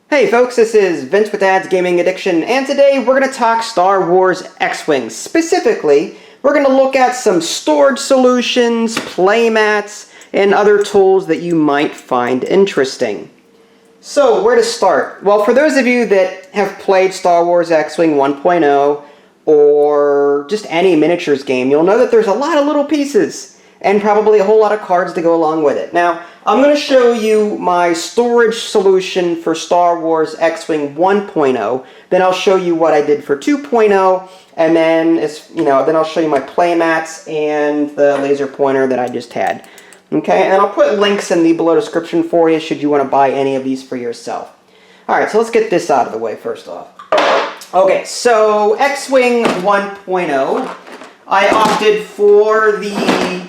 Hey folks, this is Vince with Dad's Gaming Addiction, and today we're going to talk Star Wars X-Wing. Specifically, we're going to look at some storage solutions, playmats, and other tools that you might find interesting. So, where to start? Well, for those of you that have played Star Wars X-Wing 1.0, or just any miniatures game, you'll know that there's a lot of little pieces, and probably a whole lot of cards to go along with it. Now, I'm going to show you my storage solution for Star Wars X-Wing 1.0, then I'll show you what I did for 2.0, and then then I'll show you my playmats and the laser pointer that I just had. Okay, and I'll put links in the below description for you should you want to buy any of these for yourself. Alright, so let's get this out of the way first off. Okay, so X-Wing 1.0, I opted for the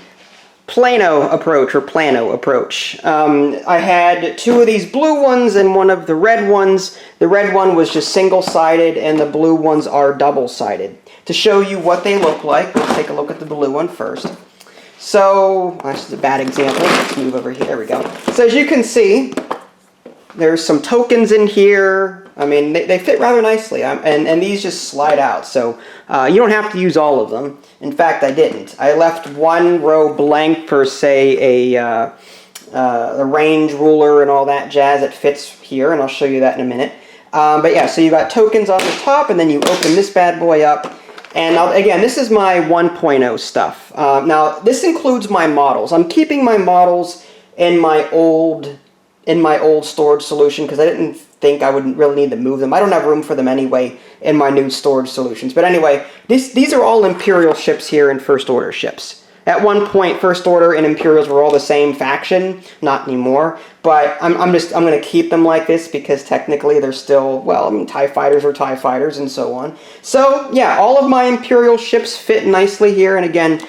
Plano approach. I had two of these blue ones and one of the red ones. The red one was just single-sided and the blue ones are double-sided. To show you what they look like, let's take a look at the blue one first. So, this is a bad example. Let's move over here. There we go. So as you can see, there's some tokens in here. I mean, they fit rather nicely, and these just slide out, so you don't have to use all of them. In fact, I didn't. I left one row blank for, say, a range ruler and all that jazz that fits here, and I'll show you that in a minute. But yeah, so you got tokens on the top, and then you open this bad boy up. And again, this is my 1.0 stuff. Now, this includes my models. I'm keeping my models in my old storage solution because I didn't think I would really need to move them. I don't have room for them anyway in my new storage solutions. But anyway, these are all Imperial ships here and First Order ships. At one point, First Order and Imperials were all the same faction. Not anymore. But I'm going to keep them like this because technically they're still, well, I mean, TIE fighters are TIE fighters and so on. So yeah, all of my Imperial ships fit nicely here. And again,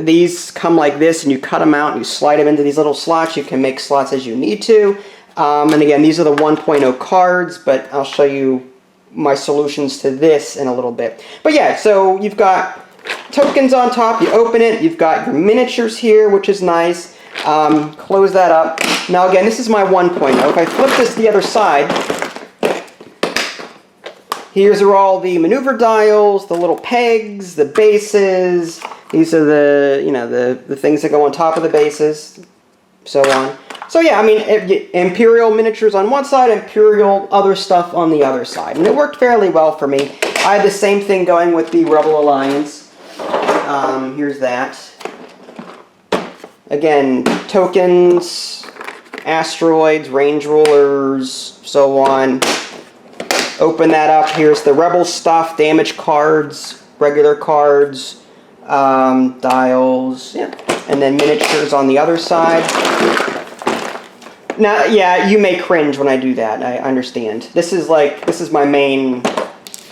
these come like this, and you cut them out and you slide them into these little slots. You can make slots as you need to. And again, these are the 1.0 cards, but I'll show you my solutions to this in a little bit. But yeah, so you've got tokens on top, you open it, you've got your miniatures here, which is nice. Close that up. Now again, this is my 1.0. If I flip this to the other side, here's are all the maneuver dials, the little pegs, the bases. These are the, the things that go on top of the bases, so on. So yeah, I mean, Imperial miniatures on one side, Imperial other stuff on the other side. And it worked fairly well for me. I had the same thing going with the Rebel Alliance. Here's that. Again, tokens, asteroids, range rulers, so on. Open that up. Here's the Rebel stuff, damage cards, regular cards, dials, yeah. And then miniatures on the other side. Now, yeah, you may cringe when I do that. I understand. This is my main.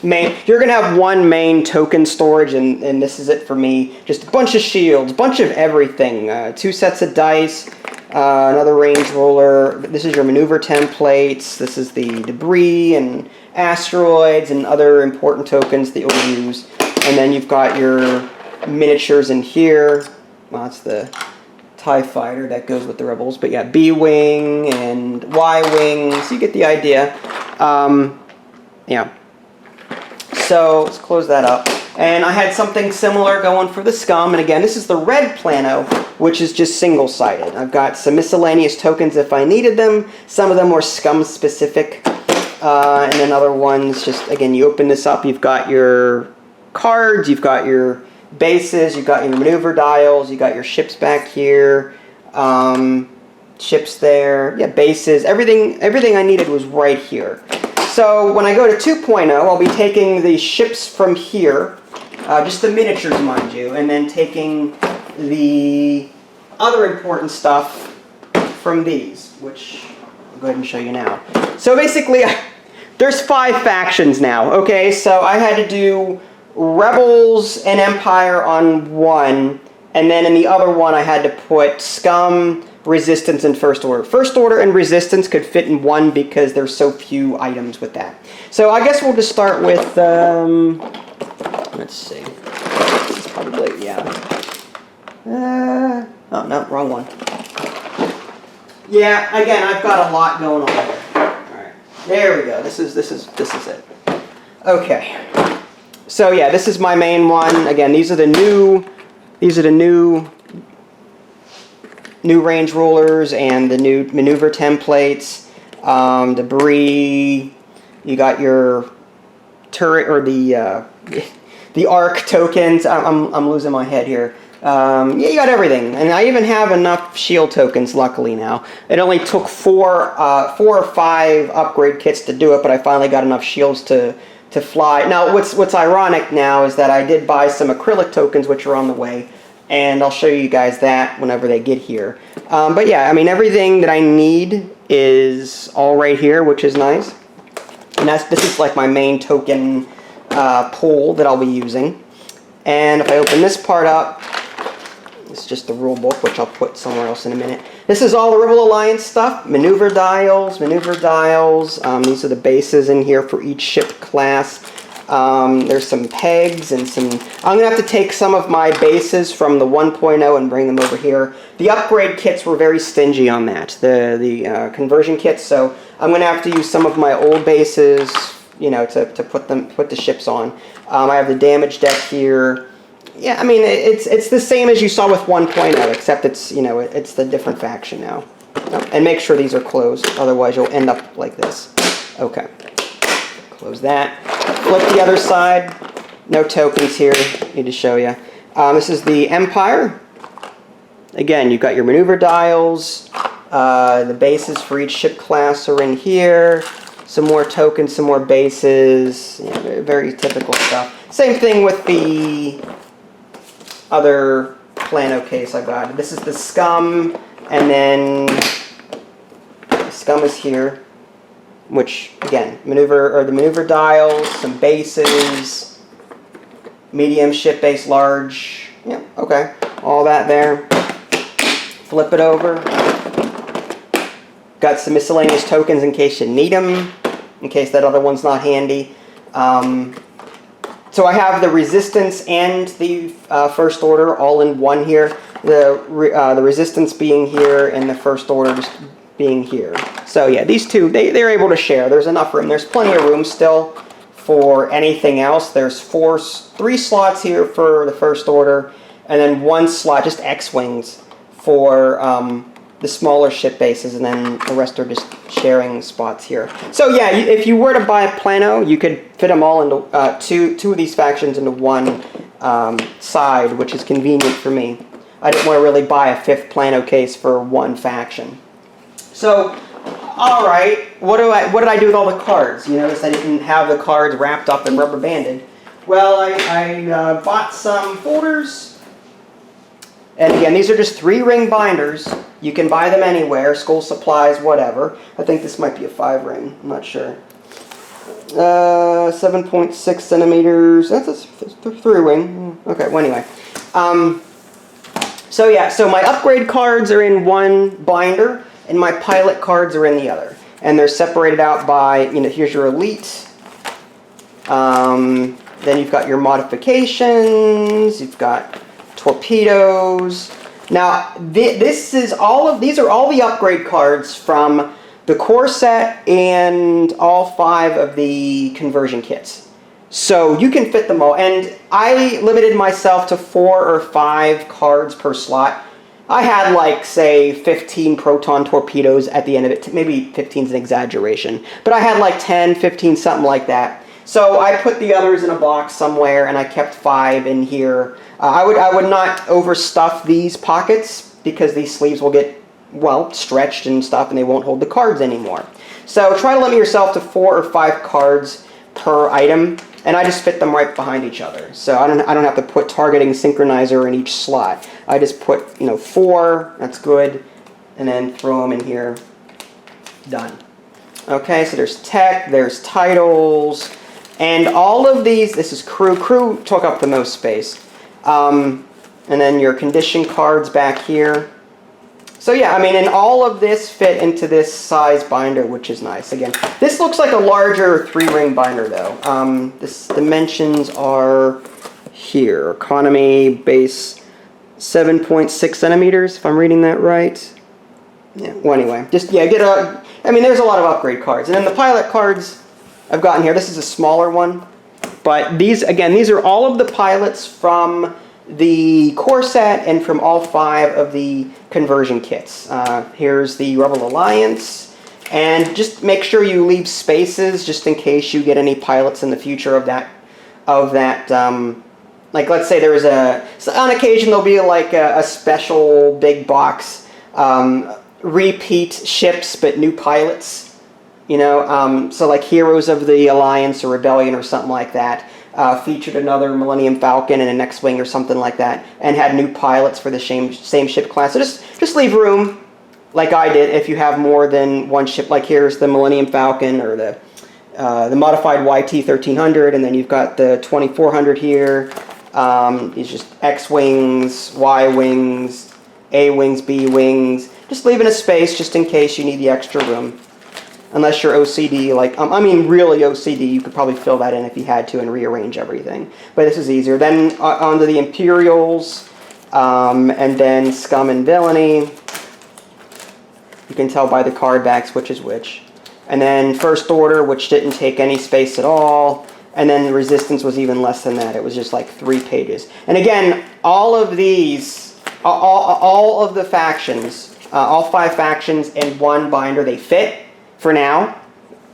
You're gonna have one main token storage, and this is it for me. Just a bunch of shields, bunch of everything. 2 sets of dice, another range roller. This is your maneuver templates. This is the debris and asteroids and other important tokens that you'll use. And then you've got your miniatures in here. Well, that's the TIE fighter that goes with the Rebels, but yeah, B-Wing and Y-Wing, so you get the idea. Yeah. So, let's close that up. And I had something similar going for the Scum, and again, this is the red Plano, which is just single-sided. I've got some miscellaneous tokens if I needed them. Some of them were Scum-specific, and then other ones, just, again, you open this up, you've got your cards, you've got your bases, you've got your maneuver dials, you got your ships back here, ships there, yeah, bases, everything I needed was right here. So when I go to 2.0, I'll be taking the ships from here, just the miniatures, mind you, and then taking the other important stuff from these, which I'll go ahead and show you now. So basically, there's 5 factions now, okay? So I had to do Rebels and Empire on one, and then in the other one I had to put Scum, Resistance, and First Order. First Order and Resistance could fit in one because there's so few items with that. So I guess we'll just start with, let's see. This is probably, yeah. Oh, no, wrong one. Yeah, again, I've got a lot going on here. Alright. There we go. This is it. Okay. So yeah, this is my main one. Again, these are the new range rulers and the new maneuver templates. Debris. You got your turret or the arc tokens. I'm losing my head here. Yeah, you got everything, and I even have enough shield tokens. Luckily now, it only took four or five upgrade kits to do it, but I finally got enough shields to fly. Now, what's ironic now is that I did buy some acrylic tokens, which are on the way, and I'll show you guys that whenever they get here. But yeah, I mean, everything that I need is all right here, which is nice. And this is like my main token pool that I'll be using. And if I open this part up, it's just the rule book, which I'll put somewhere else in a minute. This is all the Rebel Alliance stuff. Maneuver dials. These are the bases in here for each ship class. There's some pegs and some... I'm going to have to take some of my bases from the 1.0 and bring them over here. The upgrade kits were very stingy on that, the conversion kits, so I'm going to have to use some of my old bases, you know, to put the ships on. I have the damage deck here. Yeah, I mean, it's the same as you saw with 1.0, except it's, you know, it's the different faction now. And make sure these are closed, otherwise you'll end up like this. Okay. Close that. Flip the other side. No tokens here. Need to show you. This is the Empire. Again, you've got your maneuver dials. The bases for each ship class are in here. Some more tokens, some more bases. Yeah, very, very typical stuff. Same thing with the other Plano case I got. This is the Scum, and then the Scum is here, which again, the maneuver dials, some bases, medium ship base, large. Yeah, okay, all that there. Flip it over. Got some miscellaneous tokens in case you need them, in case that other one's not handy. So I have the Resistance and the First Order all in one here. The Resistance being here and the First Order just being here. So yeah, these two, they're able to share. There's enough room. There's plenty of room still for anything else. There's three slots here for the First Order, and then one slot, just X-Wings, for the smaller ship bases, and then the rest are just sharing spots here. So yeah, if you were to buy a Plano, you could fit them all into two of these factions into one side, which is convenient for me. I didn't want to really buy a fifth Plano case for one faction. So, all right, what did I do with all the cards? You notice I didn't have the cards wrapped up and rubber banded. Well, I bought some folders. And again, these are just 3-ring binders. You can buy them anywhere, school supplies, whatever. I think this might be a 5-ring. I'm not sure. 7.6 centimeters. That's a 3-ring. Okay, well anyway. So yeah, so my upgrade cards are in one binder, and my pilot cards are in the other. And they're separated out by, you know, here's your elite. Then you've got your modifications. You've got torpedoes. Now, these are all the upgrade cards from the core set and all 5 of the conversion kits. So you can fit them all. And I limited myself to 4 or 5 cards per slot. I had, like, say, 15 proton torpedoes at the end of it. Maybe 15 is an exaggeration. But I had like 10, 15, something like that. So I put the others in a box somewhere, and I kept 5 in here. I would not overstuff these pockets, because these sleeves will get, well, stretched and stuff, and they won't hold the cards anymore. So try to limit yourself to 4 or 5 cards per item, and I just fit them right behind each other. So I don't have to put targeting synchronizer in each slot. I just put, you know, 4, that's good, and then throw them in here. Done. Okay, so there's tech, there's titles, and all of these, this is crew. Crew took up the most space. And then your condition cards back here. So yeah, I mean, and all of this fit into this size binder, which is nice. Again, this looks like a larger 3-ring binder though. This dimensions are here. Economy base 7.6 centimeters, if I'm reading that right. Yeah, well, anyway, just, yeah, I mean, there's a lot of upgrade cards. And then the pilot cards I've gotten here, this is a smaller one. But these, again, these are all of the pilots from the core set and from all 5 of the conversion kits. Here's the Rebel Alliance. And just make sure you leave spaces just in case you get any pilots in the future of that, like, let's say there's so on occasion there'll be like a special big box, repeat ships but new pilots, you know, so like Heroes of the Alliance or Rebellion or something like that, featured another Millennium Falcon and an X-Wing or something like that, and had new pilots for the same ship class. So just leave room, like I did, if you have more than one ship. Like here's the Millennium Falcon or the modified YT-1300, and then you've got the 2400 here. It's just X-Wings, Y-Wings, A-Wings, B-Wings. Just leaving a space just in case you need the extra room. Unless you're OCD, like, I mean really OCD, you could probably fill that in if you had to and rearrange everything. But this is easier. Then onto the Imperials, and then Scum and Villainy. You can tell by the card backs which is which. And then First Order, which didn't take any space at all. And then the Resistance was even less than that. It was just like 3 pages. And again, all of these, all of the factions, all 5 factions in one binder, they fit for now.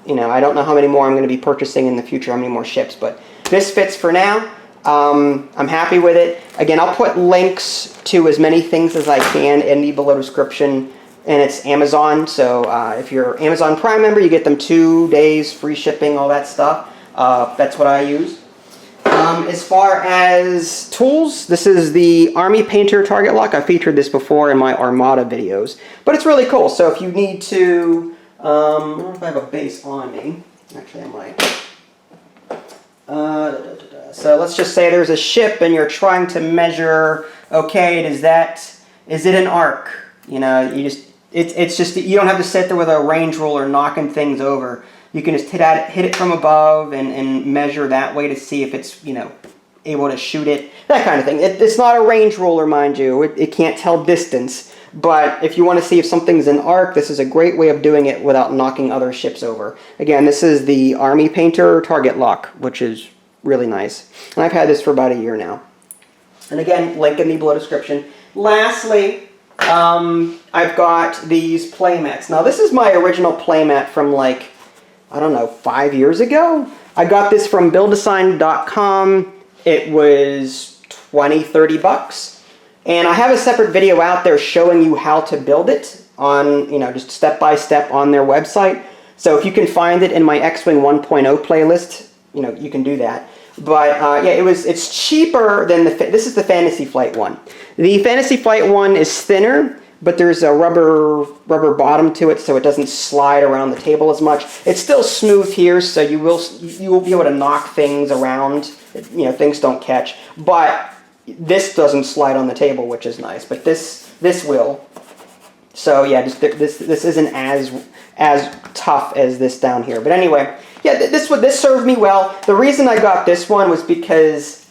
You know, I don't know how many more I'm going to be purchasing in the future, how many more ships, but this fits for now. I'm happy with it. Again, I'll put links to as many things as I can in the below description. And it's Amazon, so if you're an Amazon Prime member, you get them 2 days free shipping, all that stuff. That's what I use. As far as tools, this is the Army Painter Target Lock. I featured this before in my Armada videos, but it's really cool. So if you need to, I don't know if I have a base on me. Actually, I might. So let's just say there's a ship and you're trying to measure, okay, is it an arc? You know, it's just, you don't have to sit there with a range ruler knocking things over. You can just hit it from above and measure that way to see if it's, you know, able to shoot it, that kind of thing. It's not a range ruler, mind you. It can't tell distance. But if you want to see if something's an arc, this is a great way of doing it without knocking other ships over. Again, this is the Army Painter Target Lock, which is really nice. And I've had this for about a year now. And again, link in the below description. Lastly, I've got these Playmats. Now, this is my original Playmat from, like, I don't know, 5 years ago? I got this from builddesign.com. It was 20, 30 bucks. And I have a separate video out there showing you how to build it on, you know, just step by step on their website. So if you can find it in my X-Wing 1.0 playlist, you know, you can do that. But yeah, it's cheaper than this is the Fantasy Flight one. The Fantasy Flight one is thinner, but there's a rubber bottom to it, so it doesn't slide around the table as much. It's still smooth here, so you will be able to knock things around. You know, things don't catch. But this doesn't slide on the table, which is nice. But this will. So yeah, this isn't as tough as this down here. But anyway, yeah, this served me well. The reason I got this one was because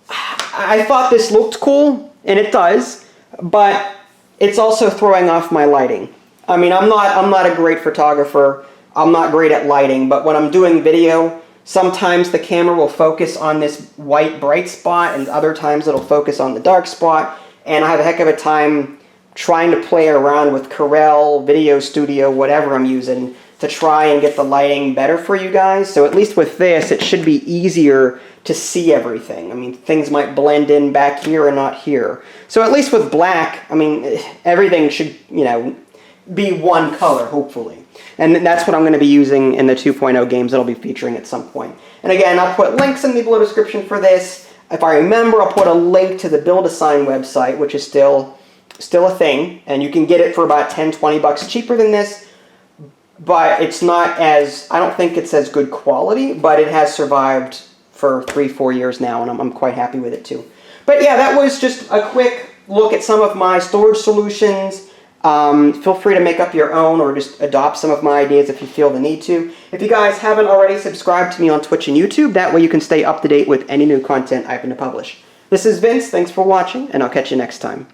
I thought this looked cool, and it does, but it's also throwing off my lighting. I mean, I'm not a great photographer. I'm not great at lighting, but when I'm doing video, sometimes the camera will focus on this white bright spot, and other times it'll focus on the dark spot, and I have a heck of a time trying to play around with Corel, Video Studio, whatever I'm using, to try and get the lighting better for you guys. So at least with this, it should be easier to see everything. I mean, things might blend in back here and not here. So at least with black, I mean, everything should, you know, be one color, hopefully. And that's what I'm going to be using in the 2.0 games that I'll be featuring at some point. And again, I'll put links in the below description for this. If I remember, I'll put a link to the Build Assign website, which is still a thing, and you can get it for about 10, 20 bucks cheaper than this. But it's not as, I don't think it's as good quality, but it has survived for 3-4 years now, and I'm quite happy with it too. But yeah, that was just a quick look at some of my storage solutions. Feel free to make up your own or just adopt some of my ideas if you feel the need to. If you guys haven't already, subscribed to me on Twitch and YouTube. That way you can stay up to date with any new content I happen to publish. This is Vince. Thanks for watching, and I'll catch you next time.